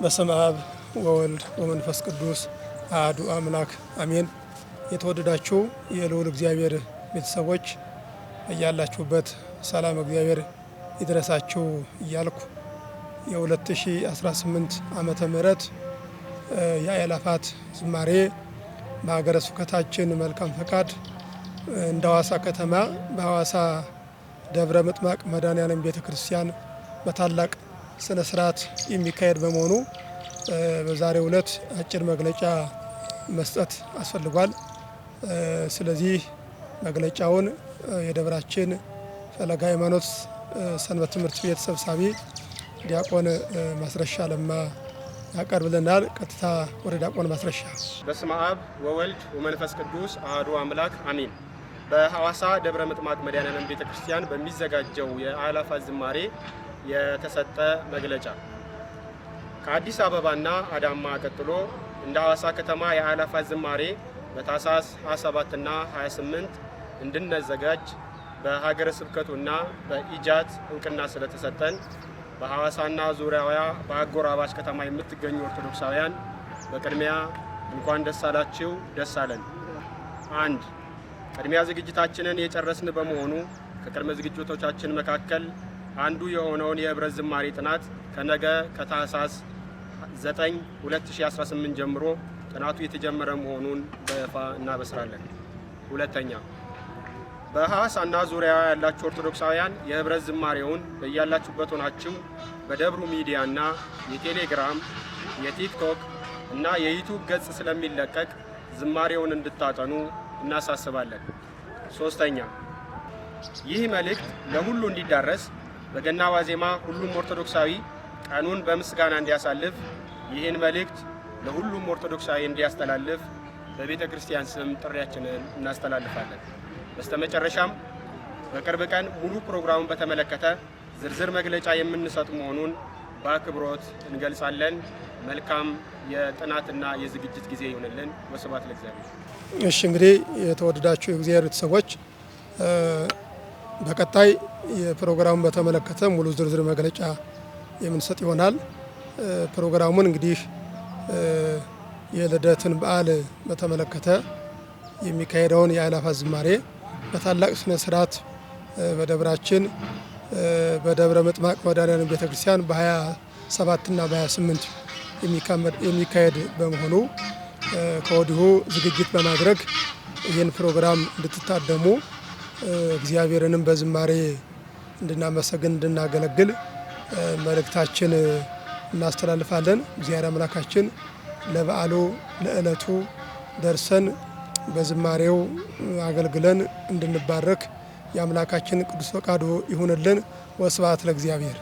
በስመ አብ ወወልድ ወመንፈስ ቅዱስ አሐዱ አምላክ አሜን። የተወደዳችሁ የልዑል እግዚአብሔር ቤተሰቦች እያላችሁበት ሰላም እግዚአብሔር ይድረሳችሁ እያልኩ የ2018 ዓመተ ምህረት የአእላፋት ዝማሬ በሀገረ ስብከታችን መልካም ፈቃድ እንደ ሐዋሳ ከተማ በሐዋሳ ደብረ ምጥማቅ መድኃኔዓለም ቤተ ክርስቲያን በታላቅ ስነ ስርዓት የሚካሄድ በመሆኑ በዛሬው ዕለት አጭር መግለጫ መስጠት አስፈልጓል። ስለዚህ መግለጫውን የደብራችን ፈለገ ሃይማኖት ሰንበት ትምህርት ቤት ሰብሳቢ ዲያቆን ማስረሻ ለማ ያቀርብልናል። ቀጥታ ወደ ዲያቆን ማስረሻ። በስመ አብ ወወልድ ወመንፈስ ቅዱስ አሐዱ አምላክ አሜን። በሐዋሳ ደብረ ምጥማቅ መድኃኔዓለም ቤተ ክርስቲያን በሚዘጋጀው የአእላፋት ዝማሬ የተሰጠ መግለጫ ከአዲስ አበባና አዳማ ቀጥሎ እንደ ሐዋሳ ከተማ የአእላፋት ዝማሬ በታኅሳስ 27 እና 28 እንድንዘጋጅ በሀገረ ስብከቱና በኢጃት እውቅና ስለተሰጠን በሐዋሳና ዙሪያዋ በአጎራባች ከተማ የምትገኙ ኦርቶዶክሳውያን በቅድሚያ እንኳን ደስ አላችሁ፣ ደስ አለን። አንድ ቅድሚያ ዝግጅታችንን የጨረስን በመሆኑ ከቅድመ ዝግጅቶቻችን መካከል አንዱ የሆነውን የህብረት ዝማሬ ጥናት ከነገ ከታኅሳስ 9 2018 ጀምሮ ጥናቱ የተጀመረ መሆኑን በይፋ እናበስራለን። ሁለተኛ በሐዋሳና ዙሪያ ያላችሁ ኦርቶዶክሳውያን የህብረት ዝማሬውን በያላችሁበት ሆናችሁ በደብሩ ሚዲያና የቴሌግራም፣ የቲክቶክ እና የዩቲዩብ ገጽ ስለሚለቀቅ ዝማሬውን እንድታጠኑ እናሳስባለን። ሶስተኛ ይህ መልእክት ለሁሉ እንዲዳረስ በገና ዋዜማ ሁሉም ኦርቶዶክሳዊ ቀኑን በምስጋና እንዲያሳልፍ ይህን መልእክት ለሁሉም ኦርቶዶክሳዊ እንዲያስተላልፍ በቤተ ክርስቲያን ስም ጥሪያችንን እናስተላልፋለን። በስተመጨረሻም በቅርብ ቀን ሙሉ ፕሮግራሙን በተመለከተ ዝርዝር መግለጫ የምንሰጥ መሆኑን በአክብሮት እንገልጻለን። መልካም የጥናትና የዝግጅት ጊዜ ይሆንልን። ወስብሐት ለእግዚአብሔር። እሺ፣ እንግዲህ የተወደዳችሁ የእግዚአብሔር ቤተሰቦች በቀጣይ የፕሮግራሙን በተመለከተ ሙሉ ዝርዝር መግለጫ የምንሰጥ ይሆናል። ፕሮግራሙን እንግዲህ የልደትን በዓል በተመለከተ የሚካሄደውን የአእላፋት ዝማሬ በታላቅ ስነ ስርዓት በደብራችን በደብረ ምጥማቅ መድኃኔዓለም ቤተክርስቲያን በ27 እና በ28 የሚካሄድ በመሆኑ ከወዲሁ ዝግጅት በማድረግ ይህን ፕሮግራም እንድትታደሙ እግዚአብሔርንም በዝማሬ እንድናመሰግን እንድናገለግል መልእክታችን እናስተላልፋለን። እግዚአብሔር አምላካችን ለበዓሉ ለዕለቱ ደርሰን በዝማሬው አገልግለን እንድንባረክ የአምላካችን ቅዱስ ፈቃዱ ይሁንልን። ወስብሐት ለእግዚአብሔር።